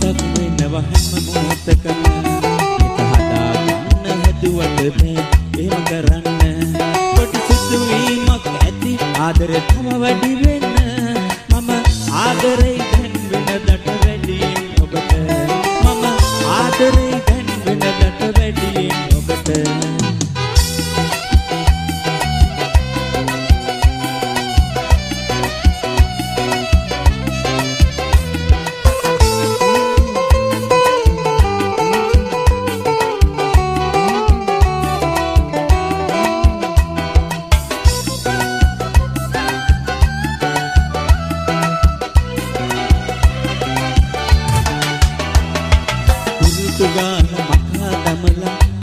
මතක් වෙනවා හැම මොහොතකම හිත හදාගන්න හැදුවට බෑ එහෙම කරන්න පොඩි සිතුවීමක් ඇති ආදරේ තම වැඩි වෙන්න මම ආදරේ දැන් වෙනදට වැඩියෙන් ඔබට මම ආදරේ දැන් වෙනදට වැඩියෙන් ඔබට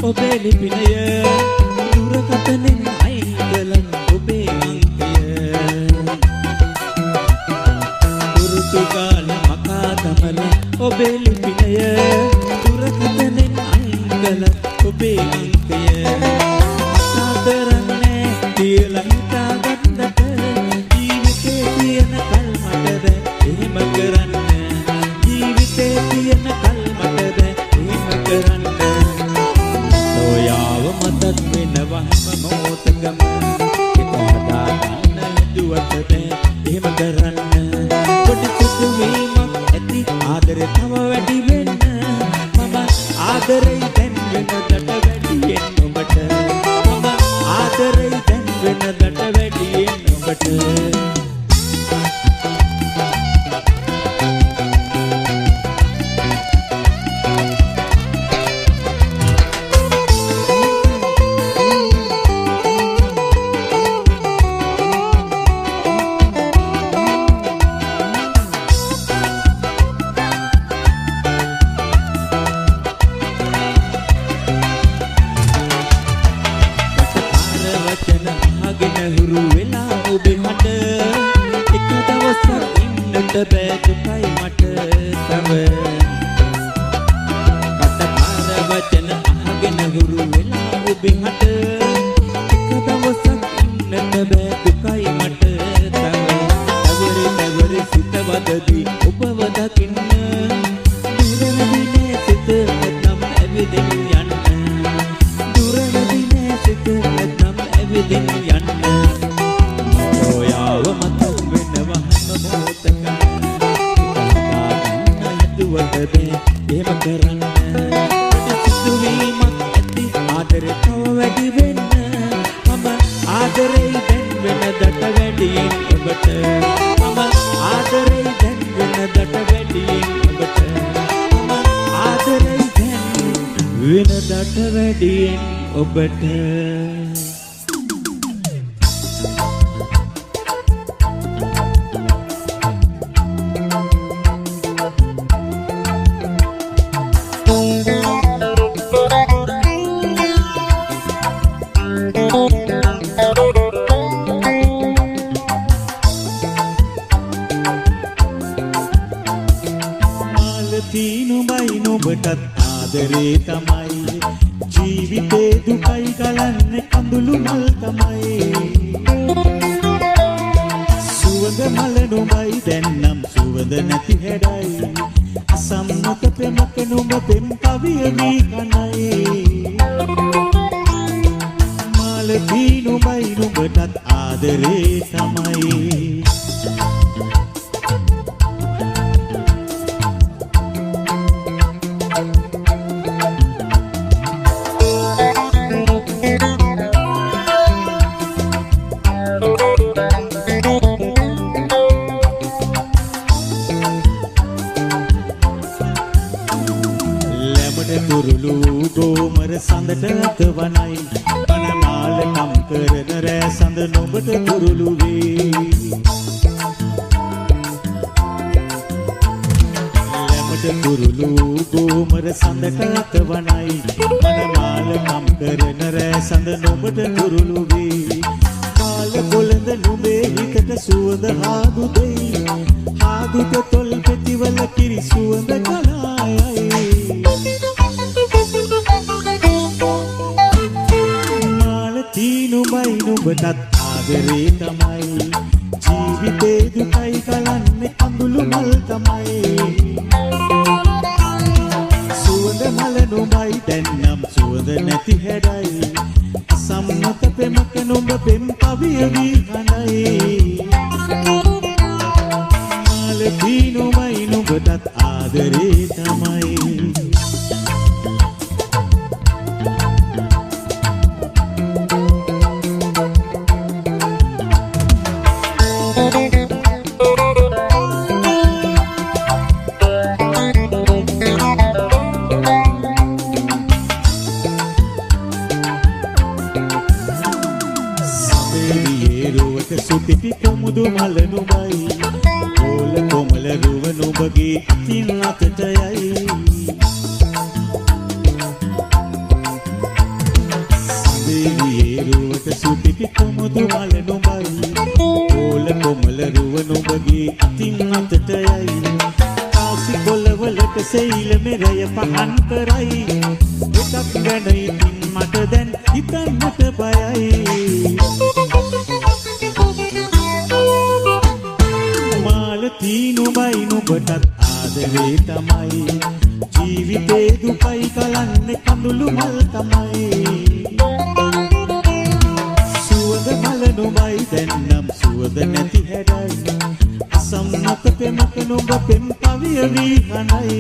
ඔබේ ලිපිනය දුරකථනෙන් අයින් කළන් ඔබේ අංකය පුරුතුගාල මකා දමල ඔබේ ලිපිනය දුරකථනෙන් අයින් කළන් ඔබේ අංකය සාතරන්නේ කියලා හිතාගන්නට ජීවිතේ තියෙන කල් මට බෑ එහෙම කරන්න ජීවිතේ තියෙන කල් මට බෑ එහෙම කරන්න මතක් වෙනවා හැම මොහොතකම හිත හදාගන්න හැදුවට බෑ එහෙම කරන්න පොඩි සිතුවීමක් ඇති ආදරේ තව වැඩි වෙන්න මම ආදරේ දැන් වෙනදට වැඩියෙන් ඔබට මම ආදරේ දැන් වෙනදට වැඩියෙන් ඔබට හුරු වෙලා ඔබේ මට එක දවසක් ඉන්නට බෑ දුකයි මට තව කටකාර වචන අහගෙන හුරු වෙලා ඔබේ මට එක දවසක් ඉන්නට බෑ දුකයි මට තව සිතවදදී ඔබව දකින්න දුරනදිනේ සිත නැත්නම් ඇවිදින් යන්න දුරනදිනේ සිත නැත්නම් ඇවිදින් යන්න එහෙම කරන්න සිතුවීමක් ඇති ආදරේ තව වැඩි වෙන්න මම ආදරේ දැන් වෙනදට වැඩියෙන් ඔබට මම ආදරේ දැන් වෙනදට වැඩියෙන් ඔබට මම ආදරේ දැන් වෙනදට වැඩියෙන් ඔබට ඔබටත් ආදරේ තමයි ජීවිතේ දුකයි ගලන්නේ කඳුළු මල් තමයි සුවඳ මල නුඹයි දැන්නම් සුවඳ නැති හැඩයි අසම්මත ප්‍රේමක නුඹ පෙම් කවිය වී කනයි මාලදී නුඹයි නුඹටත් ආදරේ තමයි තුරුළු ගෝමර සඳට කවනයි මනමාල කම් කරන රෑ සඳ නොබට තුරුළු වේ ලැමට තුරුළු ගෝමර සඳට කවනයි මනමාල කම් කරන රෑ සඳ නොබට තුරුළු වේ කාල කොළඳ නුඹේ හිතට සුවඳ හාදු දෙයි හාදුක තොල් පෙතිවල කිරි සුවඳ කලායයි නුඹයි නුඹටත් ආදරේ තමයි ජීවිතේ දුකයි කලන්නේ කඳුළු මල් තමයි දැන් නම් සුවඳ නැති හැඩයි සම්මත පෙමක නුඹ පෙම් කවිය වී හඬයි මාලදී නුඹයි නුඹටත් ආදරේ තමයි සුතිපි කොමුදු මල නුඹයි ඕල කොමල රුව නුඹගේ අතින් අතට යයි සඳේවියේ රුවට සුතිපි කොමුදු මල නුඹයි ඕල කොමල රුව නුඹගේ අතින් අතට යයි කාසි කොළවලට සෙයිල මෙරය පහන් කරයි එකක් ගැන ඉතින් මට දැන් හිතන්නට බයයි නුඹයි නුඹටත් ආදරේ තමයි ජීවිතේ දුකයි කලන්නේ කඳුළු මල් තමයි සුවඳ මල නුඹයි දැන් නම් සුවඳ නැති හැඩයි අසම්මත පෙමක නුඹ පෙම් කවිය වී හඬයි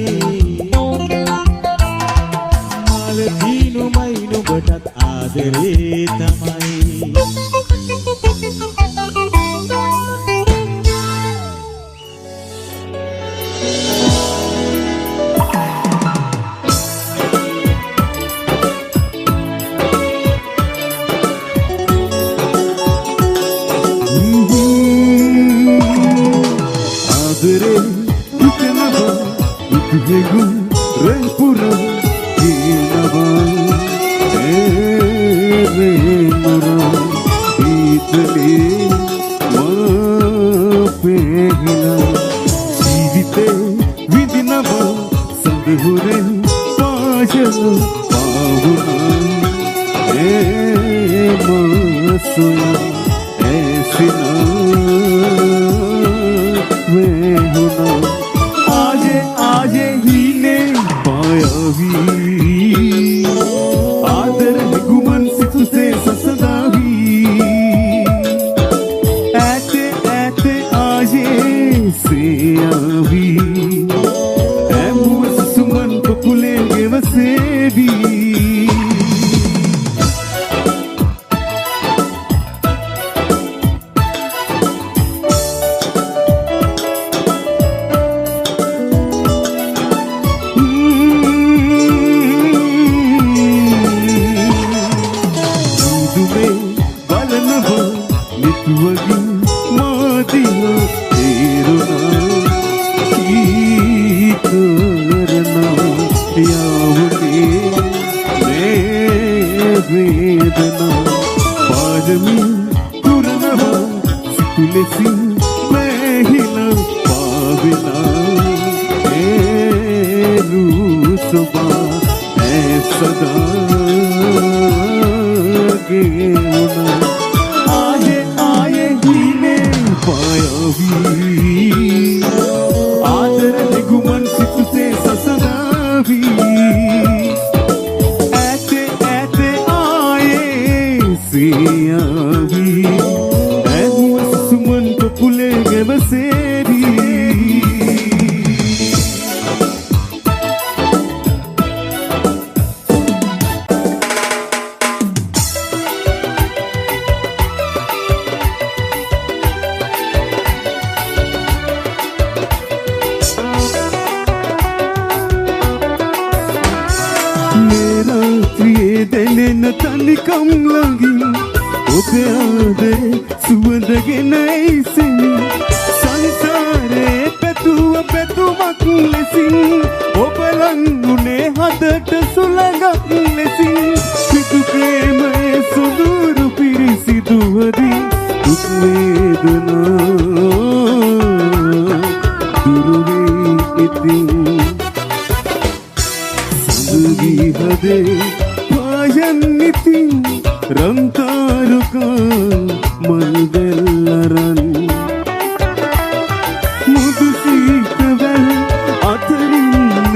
මාලදී නුඹයි නුඹටත් ආදරේ තමයි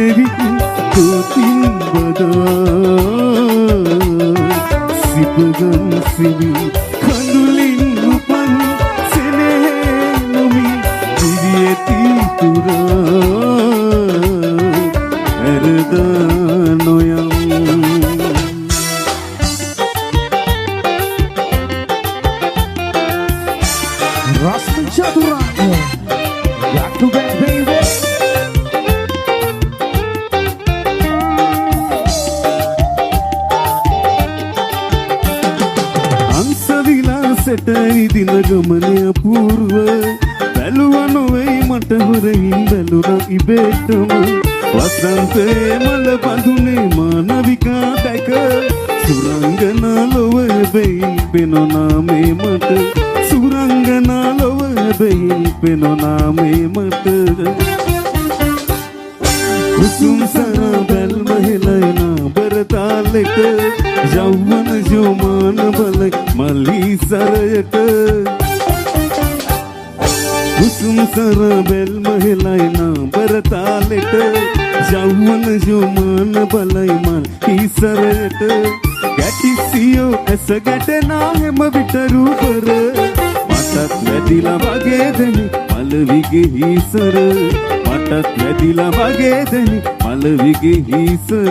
Nevi, tu timba da නොයම් Rasmi Chaturanga, back to back, baby. අන්සවිලාසට ඉදින ගමනය පූර්ව බැලුව නොවෙයි මට හොරහින් බැලුණ ඉබේටම වසන්තේ මල බඳුනේ මානවිකා දැක සුරංගනා ලොව හැබැයි පෙනොනා මේ මට සුරංගනා ලොව හැබැයි පෙනොනා මේ මට කුසුම් සරා බැල්ම හෙලයනා බරතාලෙට යෞවන ජෝමාන බලයි මල්ලි සරයට කුසුම් සරා බැල්ම හෙලයනා බරතාලෙට යෞවන ජෝමාන බලයි මල්ලි සරයට ගැටිසියෝ ඇස ගැටෙනා හැම විට රූපර මටත් වැදිලා වගේ දැනි මලවිගේ හිසර මටත් වැදිලා වගේ දැනි මලවිගේ හිසර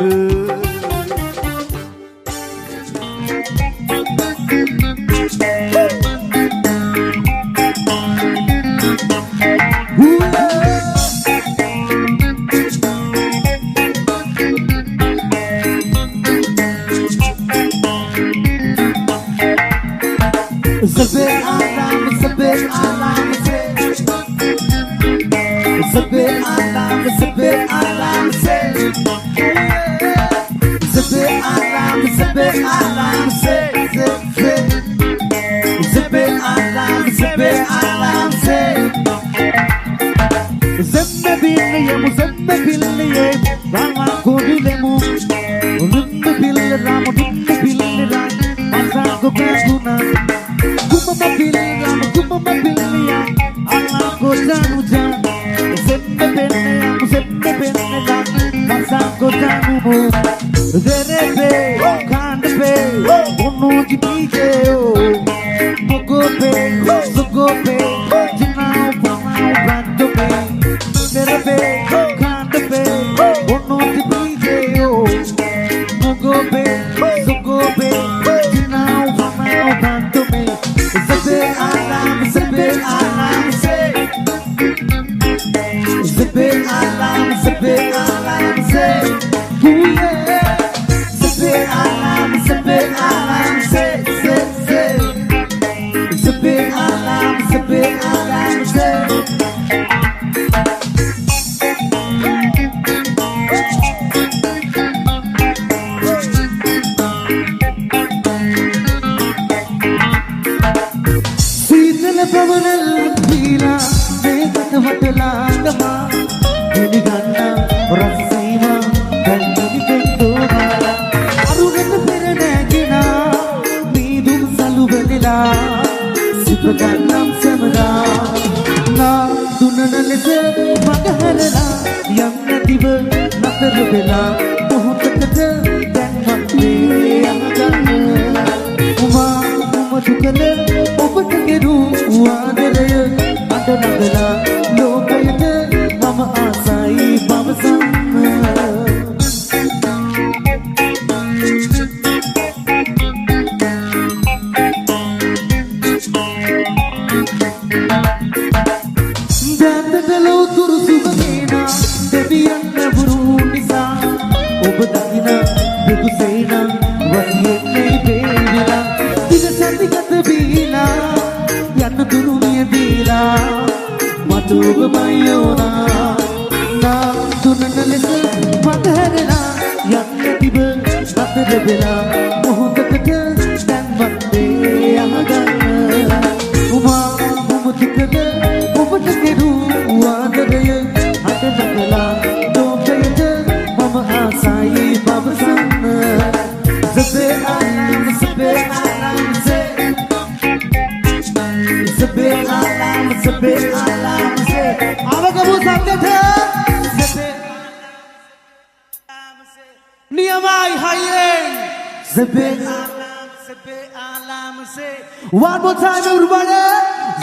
One more time, everybody.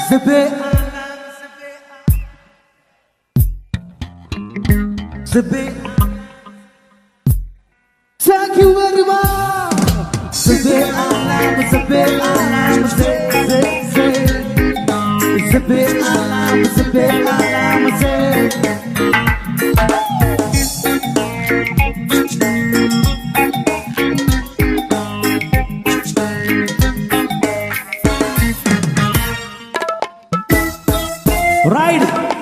Zip it. Zip it. Zippy alarm, say, say, say. Zippy alarm, say. Ride.